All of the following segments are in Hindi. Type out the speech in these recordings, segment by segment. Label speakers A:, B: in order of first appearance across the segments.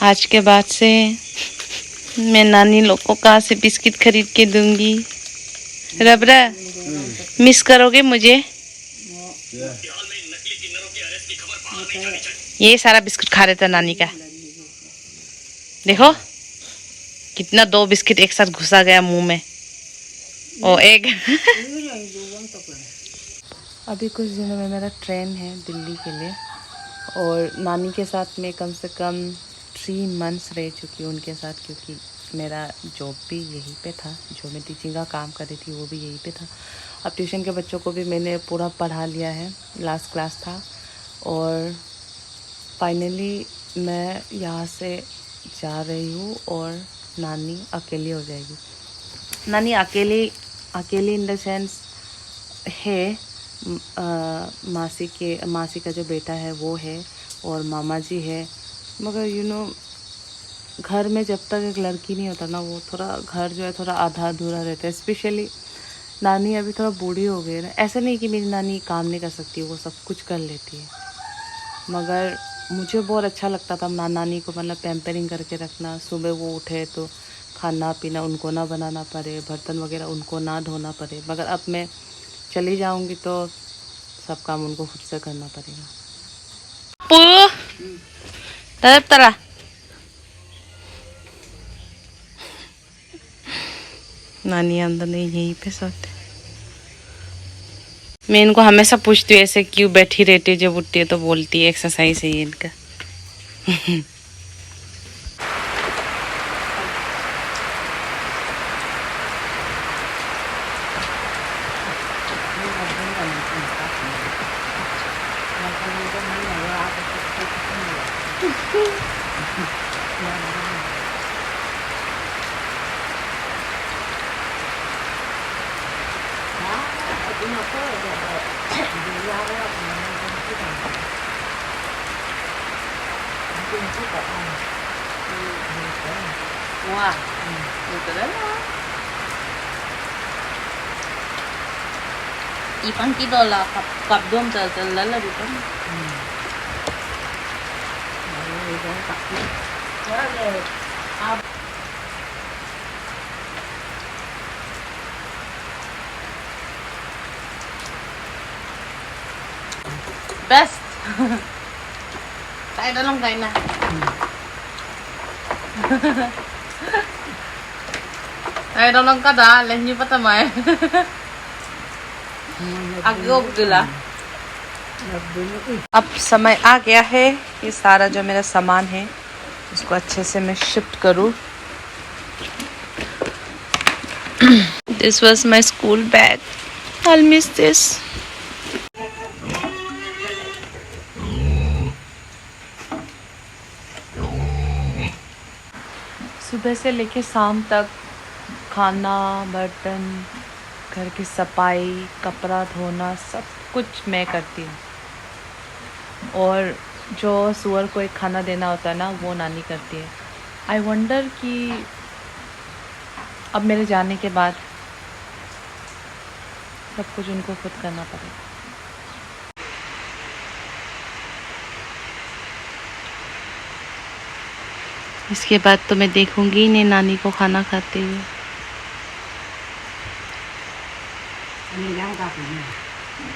A: आज के बाद से मैं नानी लोग को कहाँ से बिस्किट खरीद के दूंगी। रबरा, मिस करोगे मुझे? ये सारा बिस्किट खा रहे थे नानी का। देखो कितना, 2 बिस्किट एक साथ घुसा गया मुंह में। ओ एक अभी कुछ दिनों में मेरा ट्रेन है दिल्ली के लिए, और नानी के साथ में कम से कम 3 मंथ्स रह चुकी हूँ उनके साथ, क्योंकि मेरा जॉब भी यहीं पे था, जो मैं टीचिंग का काम कर रही थी वो भी यहीं पे था। अब ट्यूशन के बच्चों को भी मैंने पूरा पढ़ा लिया है, लास्ट क्लास था, और फाइनली मैं यहाँ से जा रही हूँ और नानी अकेली हो जाएगी। नानी अकेली इन द सेंस है, मासी का जो बेटा है वो है, और मामा जी है, मगर घर में जब तक एक लड़की नहीं होता ना, वो थोड़ा घर जो है थोड़ा आधा अधूरा रहता है। स्पेशली नानी अभी थोड़ा बूढ़ी हो गई है ना। ऐसा नहीं कि मेरी नानी काम नहीं कर सकती, वो सब कुछ कर लेती है, मगर मुझे बहुत अच्छा लगता था नानी को मतलब पैम्परिंग करके रखना। सुबह वो उठे तो खाना पीना उनको ना बनाना पड़े, बर्तन वगैरह उनको ना धोना पड़े। मगर अब मैं चली जाऊंगी तो सब काम उनको खुद से करना पड़ेगा। तरा नानी अंदर नहीं, यहीं पे सोते। मैं इनको हमेशा पूछती हूँ ऐसे क्यों बैठी रहती, जब उठती है तो बोलती है एक्सरसाइज है ये इनका। Ipan kita lah kap dom terlala di kan. Best. Tayo na lang kayo na. Tayo na lang ka da, lahin niyo pa tamay. अब समय आ गया है कि सारा जो मेरा सामान है उसको अच्छे से मैं शिफ्ट करूँ। This was my school bag. I'll miss this. सुबह से लेके शाम तक खाना, बर्तन, घर की सफाई, कपड़ा धोना, सब कुछ मैं करती हूँ। और जो सुअर को एक खाना देना होता है ना, वो नानी करती है। आई वंडर कि अब मेरे जाने के बाद सब कुछ उनको खुद करना पड़ेगा। इसके बाद तो मैं देखूंगी नहीं नानी को खाना खाते हुए।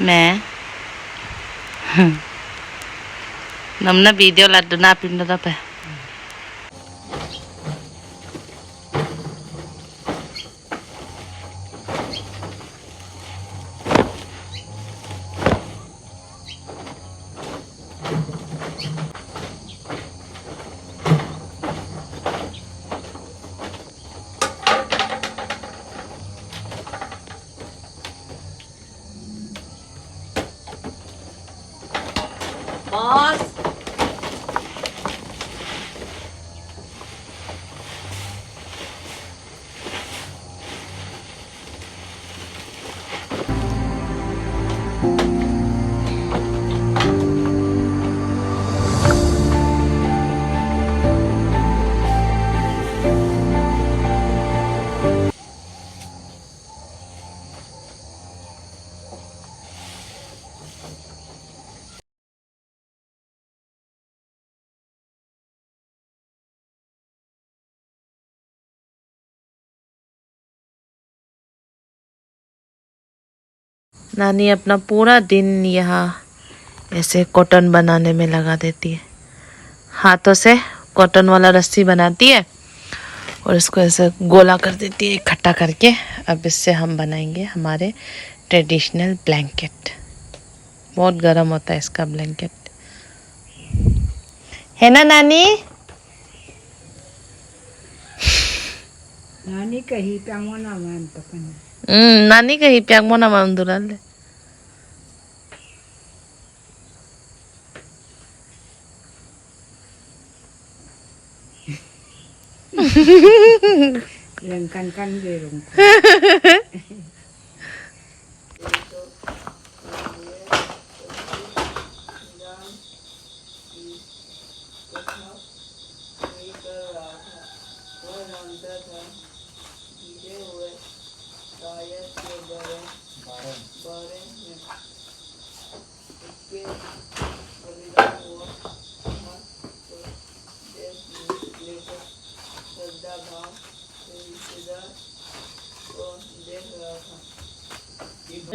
A: मैं namna video lah na pindah apa? Boss. नानी अपना पूरा दिन यहाँ ऐसे कॉटन बनाने में लगा देती है। हाथों से कॉटन वाला रस्सी बनाती है और इसको ऐसे गोला कर देती है इकट्ठा करके। अब इससे हम बनाएंगे हमारे ट्रेडिशनल ब्लैंकेट। बहुत गर्म होता है इसका ब्लैंकेट, है ना नानी?
B: नानी कही प्यांगोना मान पकन
A: नानी कही प्यांग मोना माम दुराले।
B: लंकन कन दे रूम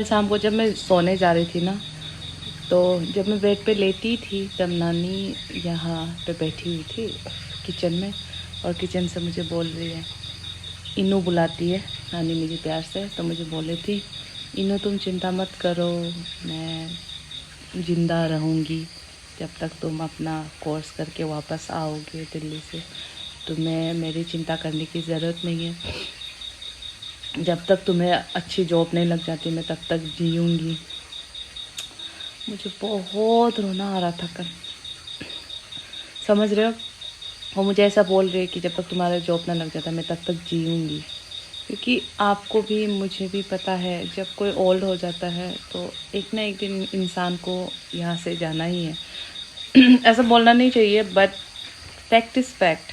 A: शाम को जब मैं सोने जा रही थी ना, तो जब मैं बेड पे लेटी थी तब नानी यहाँ पे बैठी हुई थी किचन में, और किचन से मुझे बोल रही है, इनू बुलाती है नानी मुझे प्यार से। तो मुझे बोल रही थी, इनू तुम चिंता मत करो, मैं ज़िंदा रहूँगी जब तक तुम अपना कोर्स करके वापस आओगे दिल्ली से। तुम्हें मेरी चिंता करने की ज़रूरत नहीं है, जब तक तुम्हें अच्छी जॉब नहीं लग जाती मैं तब तक जीऊँगी। मुझे बहुत रोना आ रहा था कल, समझ रहे हो? वो मुझे ऐसा बोल रही है कि जब तक तुम्हारा जॉब ना लग जाता मैं तब तक जीऊँगी। क्योंकि आपको भी मुझे भी पता है, जब कोई ओल्ड हो जाता है तो एक ना एक दिन इंसान को यहाँ से जाना ही है। ऐसा बोलना नहीं चाहिए, बट फैक्ट इज़ फैक्ट।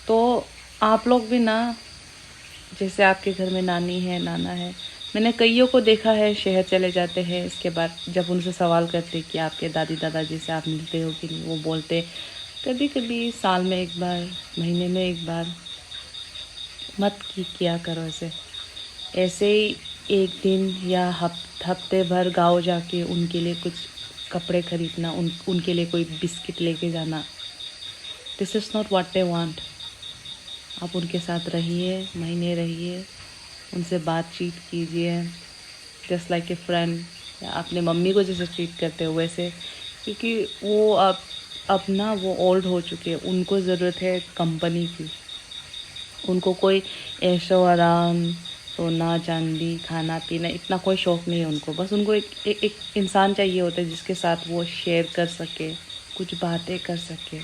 A: तो आप लोग भी ना, जैसे आपके घर में नानी है, नाना है, मैंने कईयों को देखा है शहर चले जाते हैं, इसके बाद जब उनसे सवाल करते कि आपके दादी दादाजी से आप मिलते हो कि नहीं, वो बोलते कभी कभी साल में एक बार, महीने में एक बार। मत किया करो ऐसे ही एक दिन या हफ्ते भर गाँव जाके उनके लिए कुछ कपड़े खरीदना, उनके लिए कोई बिस्किट लेके जाना, this is not what they want. आप उनके साथ रहिए, महीने रहिए, उनसे बातचीत कीजिए, जस्ट लाइक ए फ्रेंड, या अपने मम्मी को जैसे ट्रीट करते हो वैसे। क्योंकि वो अब ना वो ओल्ड हो चुके हैं, उनको ज़रूरत है कंपनी की। उनको कोई ऐशो आराम, सोना चांदी, खाना पीना, इतना कोई शौक़ नहीं है उनको। बस उनको एक इंसान चाहिए होता है जिसके साथ वो शेयर कर सके, कुछ बातें कर सके।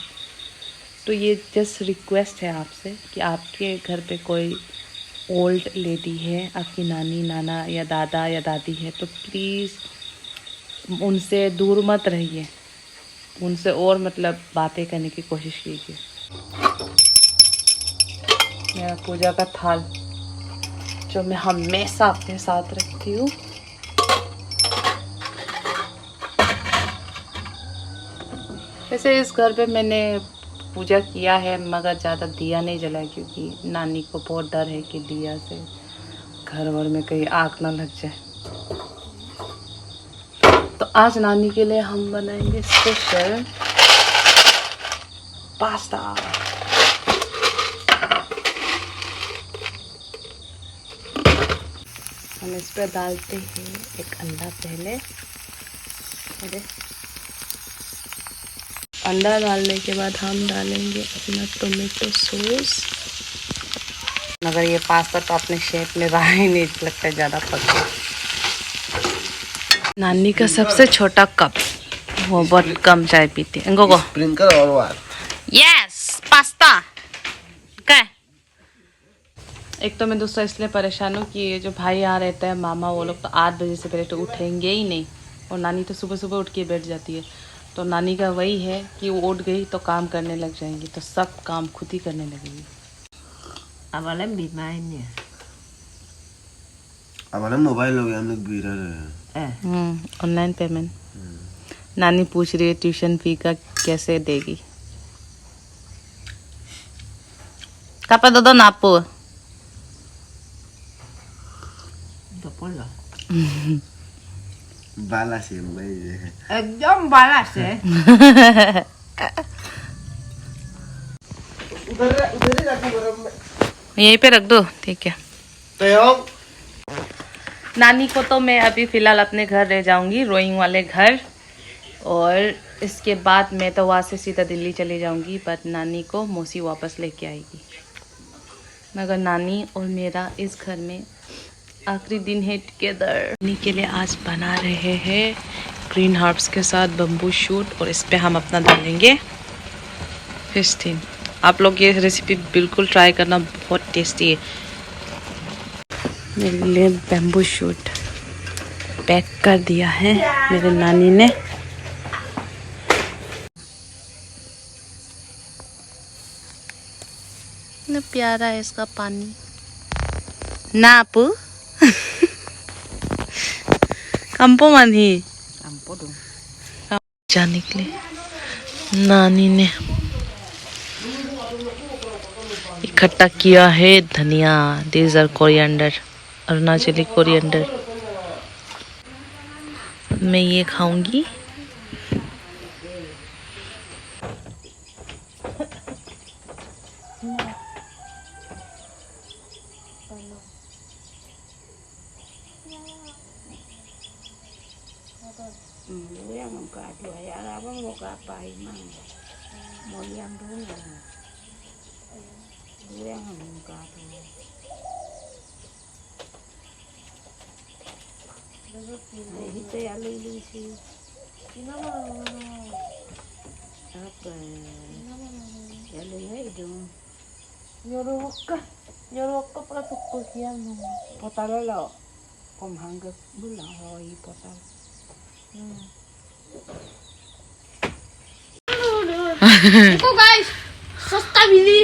A: तो ये जस्ट रिक्वेस्ट है आपसे कि आपके घर पे कोई ओल्ड लेडी है, आपकी नानी, नाना या दादा या दादी है, तो प्लीज़ उनसे दूर मत रहिए, उनसे और मतलब बातें करने की कोशिश कीजिए। मेरा पूजा का थाल जो मैं हमेशा अपने साथ रखती हूँ। वैसे इस घर पे मैंने पूजा किया है मगर ज़्यादा दिया नहीं जलाया, क्योंकि नानी को बहुत डर है कि दिया से घर वर में कहीं आग ना लग जाए। तो आज नानी के लिए हम बनाएंगे स्पेशल पास्ता। हम इस पर डालते हैं एक अंडा पहले। अरे अंडा डालने के बाद हम डालेंगे अपना टोमेटो सॉस। मगर ये पास्ता तो अपने शेप में रहा ही नहीं, लगता है ज़्यादा पका। नानी का सबसे छोटा कप, वो बहुत कम चाय पीती है। गोगो
C: स्प्रिंकल और वाट?
A: यस, पास्ता क्या? एक तो मैं दूसरा इसलिए परेशान हूँ कि जो भाई यहाँ रहता है, मामा, वो लोग तो 8 बजे से पहले तो उठेंगे ही नहीं, और नानी तो सुबह सुबह उठ के बैठ जाती है। तो नानी का वही है कि वो उठ गई तो काम करने लग जाएंगी, तो सब काम खुद ही करने लगेगी।
B: Awalan bimain niya.
C: हमारा मोबाइल हो गया, हम लोग गिरा रहे हैं।
A: Online payment. नानी पूछ रही है ट्यूशन फी का कैसे देगी। कापा दो नापो।
C: balas ya mbak.
B: एकदम balas है
C: उधर ही रखो गरम में।
A: यहीं पे रख दो, ठीक है।
C: तैयार।
A: नानी को तो मैं अभी फ़िलहाल अपने घर ले जाऊंगी, रोइंग वाले घर, और इसके बाद मैं तो वहाँ से सीधा दिल्ली चली जाऊंगी। बट नानी को मौसी वापस लेके आएगी। मगर नानी और मेरा इस घर में आखिरी दिन है टुगेदर। नानी के लिए आज बना रहे हैं ग्रीन हर्ब्स के साथ बम्बू शूट, और इस पे हम अपना डालेंगे फिश टिन। आप लोग ये रेसिपी बिल्कुल ट्राई करना, बहुत टेस्टी है। मेरे लिए बैम्बू शूट पैक कर दिया है मेरे नानी ने। इतना प्यारा है इसका पानी ना अपू। कंपो मानी
B: Ampo dong
A: जाने के लिए नानी ने इकट्ठा किया है धनिया। This are coriander, Arunachali coriander. मैं ये खाऊंगी।
B: yang muka dua ya apa muka apa emang mau yang dulu yang muka tuh itu ya lulu sih apa ya lulu itu
A: Yorok para tukul yan mo.
B: potal lo pemhanggap bulan roi potal
D: देखो गाइस सस्ता मिली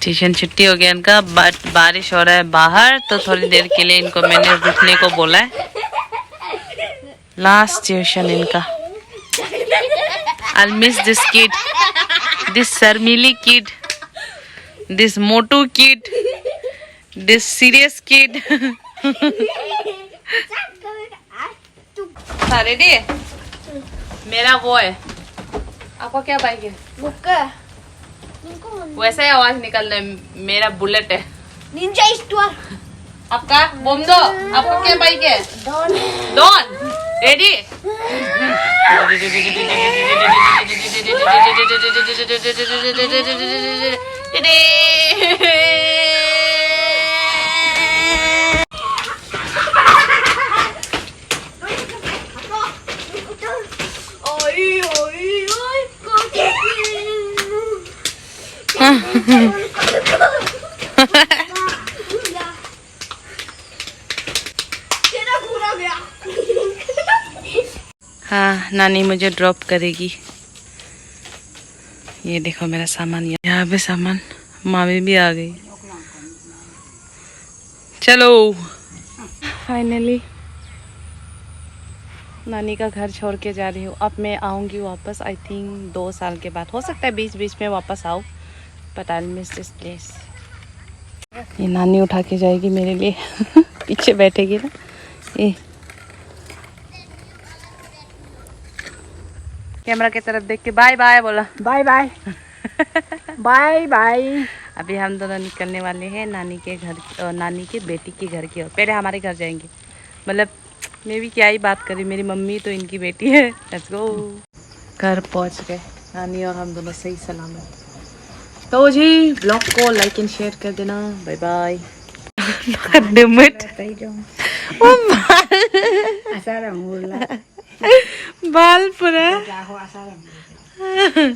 A: ट्यूशन छुट्टी हो गया इनका, बट बारिश हो रहा है बाहर, तो थोड़ी देर के लिए इनको मैंने रुकने को बोला है। लास्ट ट्यूशन इनका। I'll miss this kid, this Sarmili kid, this Motu kid, this serious kid. Ready है? मेरा वो है। आपका क्या बाइक है? वैसा ही आवाज निकल रहा है। मेरा बुलेट है।
D: निंजा स्टोर
A: आपका बोम दो। आपका क्या बाइक है? डॉन। रेडी? हाँ, नानी मुझे ड्रॉप करेगी। ये देखो मेरा सामान, यहाँ पे सामान। मामी भी आ गई। चलो फाइनली नानी का घर छोड़ के जा रही हूँ। अब मैं आऊँगी वापस, आई थिंक 2 साल के बाद। हो सकता है बीच बीच में वापस आऊँ, but I miss this place. ये नानी उठा के जाएगी मेरे लिए। पीछे बैठेगी ना ये। कैमरा की तरफ देख के बाय बाय बोला।
B: Bye bye bye bye.
A: अभी हम दोनों निकलने वाले हैं नानी के घर, नानी के बेटी के घर की ओर। पहले हमारे घर जाएंगे, मतलब मैं भी क्या ही बात करी, मेरी मम्मी तो इनकी बेटी है। Let's go. घर पहुंच गए नानी और हम दोनों सही सलामत। तो जी ब्लॉग को लाइक एंड शेयर कर देना। Bye bye.
B: Asal mula.
A: बाल पूरा
B: Jaho asal mula.